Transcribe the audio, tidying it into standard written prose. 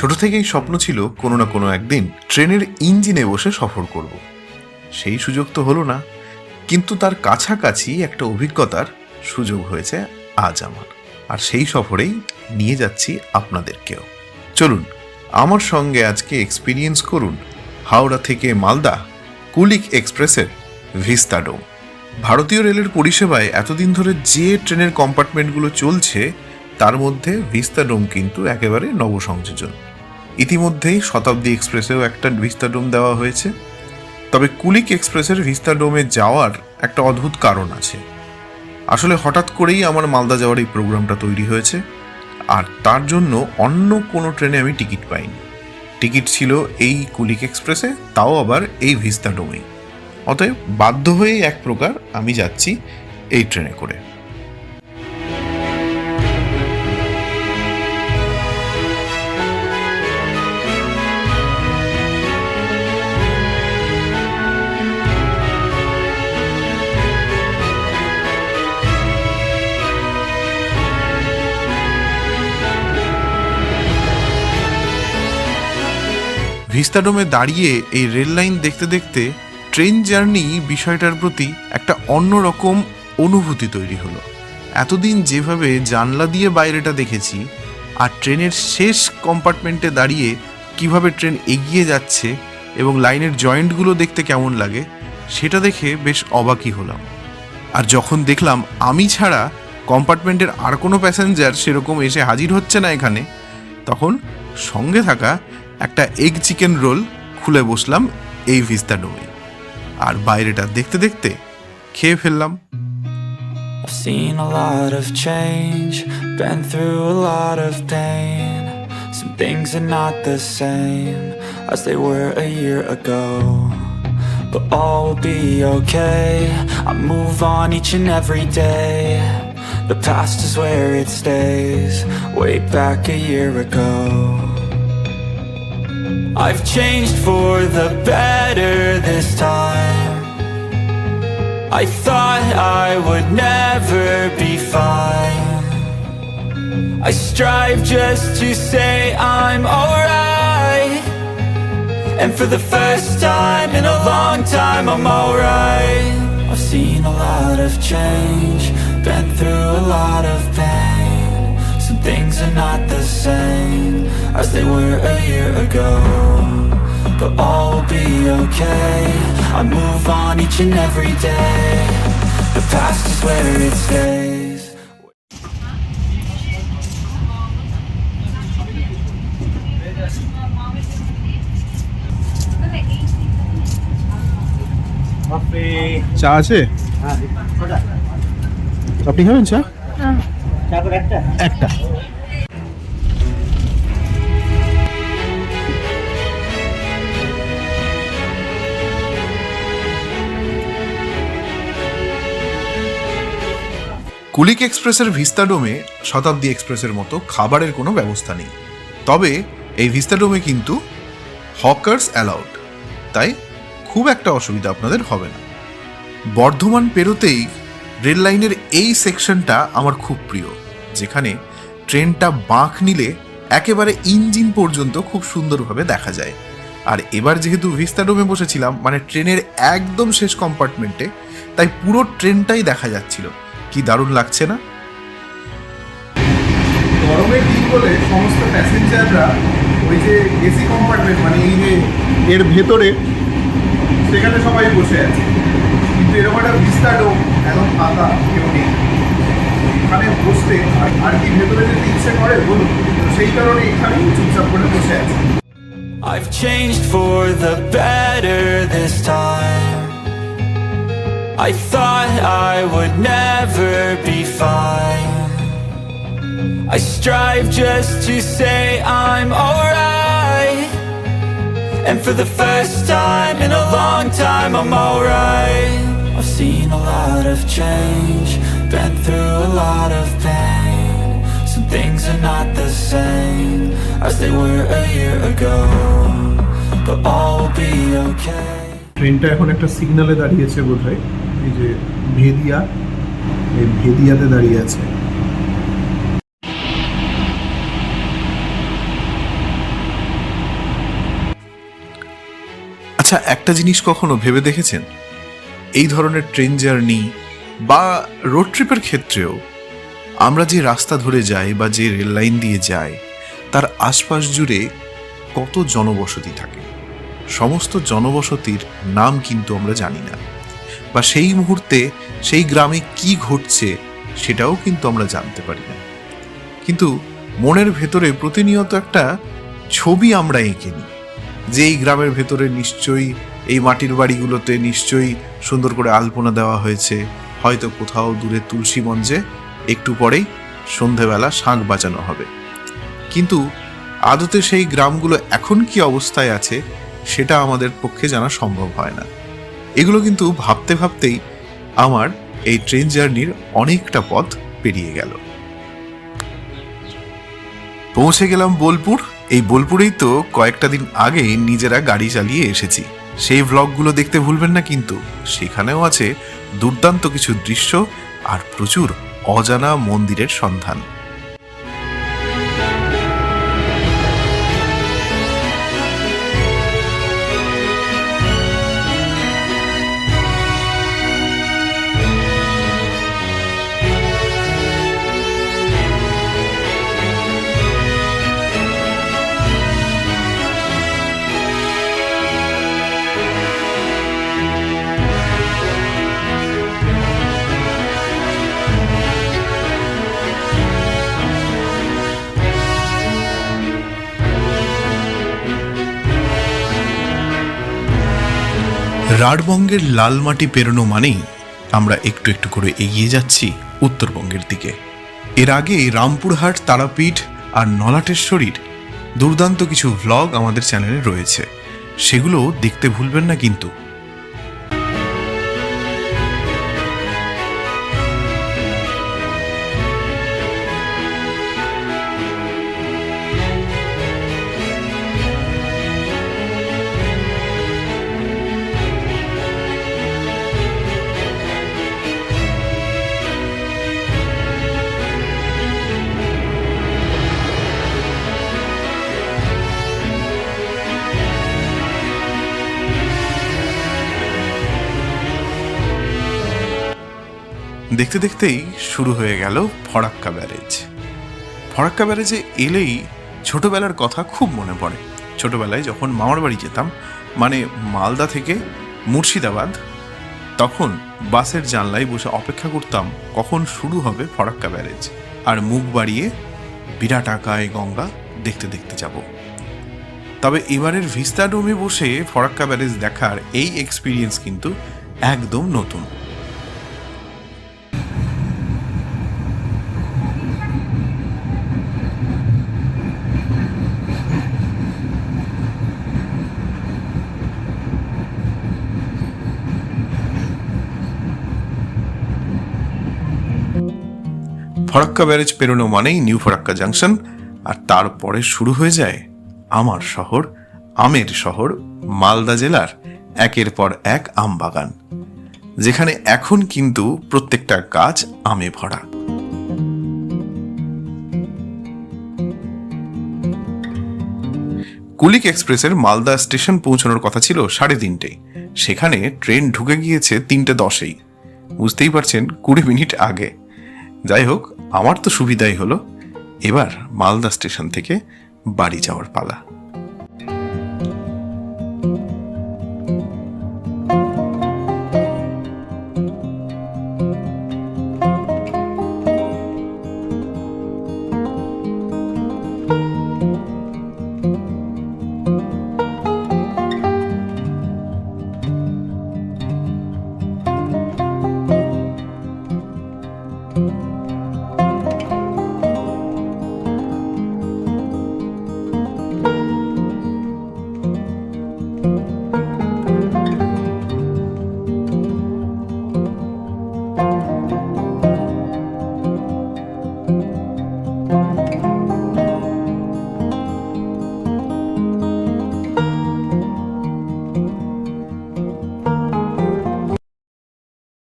ছোট থেকেই স্বপ্ন ছিল কোনো না কোনো একদিন ট্রেনের ইঞ্জিনে বসে সফর করব। সেই সুযোগ তো হলো না, কিন্তু তার কাছাকাছি একটা অভিজ্ঞতার সুযোগ হয়েছে আজ আমার। আর সেই সফরেই নিয়ে যাচ্ছি আপনাদেরকেও। চলুন আমার সঙ্গে আজকে এক্সপিরিয়েন্স করুন হাওড়া থেকে মালদা কুলিক এক্সপ্রেসের ভিস্তাডোম। ভারতীয় রেলের পরিষেবায় এতদিন ধরে যে ট্রেনের কম্পার্টমেন্টগুলো চলছে তার মধ্যে ভিস্তাডোম কিন্তু একেবারে নবসংযোজন। ইতিমধ্যেই শতাব্দী এক্সপ্রেসেও একটা ভিস্তাডোম দেওয়া হয়েছে। তবে কুলিক এক্সপ্রেসের ভিস্তাডোমে যাওয়ার একটা অদ্ভুত কারণ আছে। আসলে হঠাৎ করেই আমার মালদা যাওয়ার এই প্রোগ্রামটা তৈরি হয়েছে, আর তার জন্য অন্য কোনো ট্রেনে আমি টিকিট পাইনি। টিকিট ছিল এই কুলিক এক্সপ্রেসে, তাও আবার এই ভিস্তাডোমেই। অতএব বাধ্য হয়েই এক প্রকার আমি যাচ্ছি এই ট্রেনে করে। ভিস্তাডোমে দাঁড়িয়ে এই রেল লাইন দেখতে দেখতে ট্রেন জার্নি বিষয়টার প্রতি একটা অন্যরকম অনুভূতি তৈরি হলো। এতদিন যেভাবে জানলা দিয়ে বাইরেটা দেখেছি, আর ট্রেনের শেষ কম্পার্টমেন্টে দাঁড়িয়ে কিভাবে ট্রেন এগিয়ে যাচ্ছে এবং লাইনের জয়েন্টগুলো দেখতে কেমন লাগে, সেটা দেখে বেশ অবাকই হলাম। আর যখন দেখলাম আমি ছাড়া কম্পার্টমেন্টের আর কোনো প্যাসেঞ্জার সেরকম এসে হাজির হচ্ছে না এখানে, তখন সঙ্গে থাকা একটা এগ চিকেন রোল খুলে বসলাম এই ভিস্তাডোমে, আর বাইরেটা দেখতে দেখতে খেয়ে ফেললাম। I've seen a lot of change, been through a lot of pain. Some things are not the same as they were a year ago, but all will be okay. I move on each and every day. The past is where it stays, way back a year ago. I've changed for the better this time. I thought I would never be fine. I strive just to say I'm alright, and for the first time in a long time I'm alright. I've seen a lot of change, been through a lot of pain. Some things are not the same as they were a year ago, but all will be okay. I move on each and every day. The past is where it stays. চা আছে? আপনি খাবেন চা? একটা। কুলিক এক্সপ্রেসের ভিস্তাডোমে শতাব্দী এক্সপ্রেসের মতো খাবারের কোনো ব্যবস্থা নেই। তবে এই ভিস্তাডোমে কিন্তু হকার্স অ্যালাউড, তাই খুব একটা অসুবিধা আপনাদের হবে না। বর্ধমান পেরোতেই রেল লাইনের এই সেকশনটা আমার খুব প্রিয়, যেখানে ট্রেনটা বাঁক নিলে একেবারে ইঞ্জিন পর্যন্ত খুব সুন্দরভাবে দেখা যায়। আর এবার যেহেতু ভিস্তাডোমে বসেছিলাম, মানে ট্রেনের একদম শেষ কম্পার্টমেন্টে, তাই পুরো ট্রেনটাই দেখা যাচ্ছিল। কি দারুণ লাগছে না? গরমের দিন বলে সমস্ত প্যাসেঞ্জাররা ওই যে এসি কম্পার্টমেন্ট, মানে এই যে এর ভেতরে, সেখানে সবাই বসে আছে। কিন্তু এরকম একটা ভিস্তাডোম একদম ফাঁকা, কেউ নেই। এখানে বসতে আর কি ভেতরে যেতে ইচ্ছে করে বলুন, সেই কারণে এখানেই চুপচাপ করে বসে আছে। I've changed for the better this time. I thought I would never be fine. I strive just to say I'm alright, and for the first time in a long time I'm alright. I've seen a lot of change, been through a lot of pain. Some things are not the same as they were a year ago, but all will be okay. ট্রেনটা এখন একটা সিগন্যালে দাঁড়িয়েছে বোধহয়, এই যে ভেদিয়া, এই ভেদিয়াতে দাঁড়িয়ে আছে। আচ্ছা, একটা জিনিস কখনো ভেবে দেখেছেন, এই ধরনের ট্রেন জার্নি বা রোড ট্রিপের ক্ষেত্রেও আমরা যে রাস্তা ধরে যাই বা যে রেল লাইন দিয়ে যাই, তার আশপাশ জুড়ে কত জনবসতি থাকে। সমস্ত জনবসতির নাম কিন্তু আমরা জানি না, বা সেই মুহূর্তে সেই গ্রামে কি ঘটছে সেটাও কিন্তু আমরা জানতে পারি না। কিন্তু মনের ভেতরে প্রতিনিয়ত একটা ছবি আমরা এঁকে নিই যে এই গ্রামের ভেতরে নিশ্চয়ই এই মাটির বাড়িগুলোতে নিশ্চয়ই সুন্দর করে আলপনা দেওয়া হয়েছে, হয়তো কোথাও দূরে তুলসী মঞ্চে একটু পরেই সন্ধেবেলা শাঁখ বাজানো হবে। কিন্তু আদতে সেই গ্রামগুলো এখন কি অবস্থায় আছে সেটা আমাদের পক্ষে জানা সম্ভব হয় না। এগুলো কিন্তু ভাবতে ভাবতেই আমার এই ট্রেন জার্নির অনেকটা পথ পেরিয়ে গেল। পৌঁছে গেলাম বোলপুর। এই বোলপুরেই তো কয়েকটা দিন আগে নিজেরা গাড়ি চালিয়ে এসেছি। সেই ভ্লগগুলো দেখতে ভুলবেন না কিন্তু, সেখানেও আছে দুর্দান্ত কিছু দৃশ্য আর প্রচুর অজানা মন্দিরের সন্ধান। রাঢ়বঙ্গের লাল মাটি পেরোনো মানেই আমরা একটু একটু করে এগিয়ে যাচ্ছি উত্তরবঙ্গের দিকে। এর আগে রামপুরহাট, তারাপীঠ আর নলাটেশ্বরীর দুর্দান্ত কিছু ভ্লগ আমাদের চ্যানেলে রয়েছে, সেগুলো দেখতে ভুলবেন না কিন্তু। দেখতে দেখতেই শুরু হয়ে গেল ফরাক্কা ব্যারেজ। ফরাক্কা ব্যারেজে এলেই ছোটবেলার কথা খুব মনে পড়ে। ছোটবেলায় যখন মামার বাড়ি যেতাম, মানে মালদা থেকে মুর্শিদাবাদ, তখন বাসের জানলায় বসে অপেক্ষা করতাম কখন শুরু হবে ফরাক্কা ব্যারেজ, আর মুখ বাড়িয়ে বিরাট আকায় গঙ্গা দেখতে দেখতে যাব। তবে এবারের ভিস্তাডোমে বসে ফরাক্কা ব্যারেজ দেখার এই এক্সপিরিয়েন্স কিন্তু একদম নতুন। ফরাক্কা ব্যারেজ পেরোনো মানেই নিউ ফরাক্কা জাংশন, আর তারপরে শুরু হয়ে যায় আমার শহর, আমের শহর, মালদা জেলার একের পর এক আম বাগান, যেখানে এখন কিন্তু প্রত্যেকটা গাছ আমে ভরা। কুলিক এক্সপ্রেসের মালদা স্টেশন পৌঁছানোর কথা ছিল 3:30, সেখানে ট্রেন ঢুকে গিয়েছে 3:10। বুঝতেই পারছেন 20 মিনিট আগে। যাই হোক, আমার তো সুবিধাই হলো। এবার মালদা স্টেশন থেকে বাড়ি যাওয়ার পালা।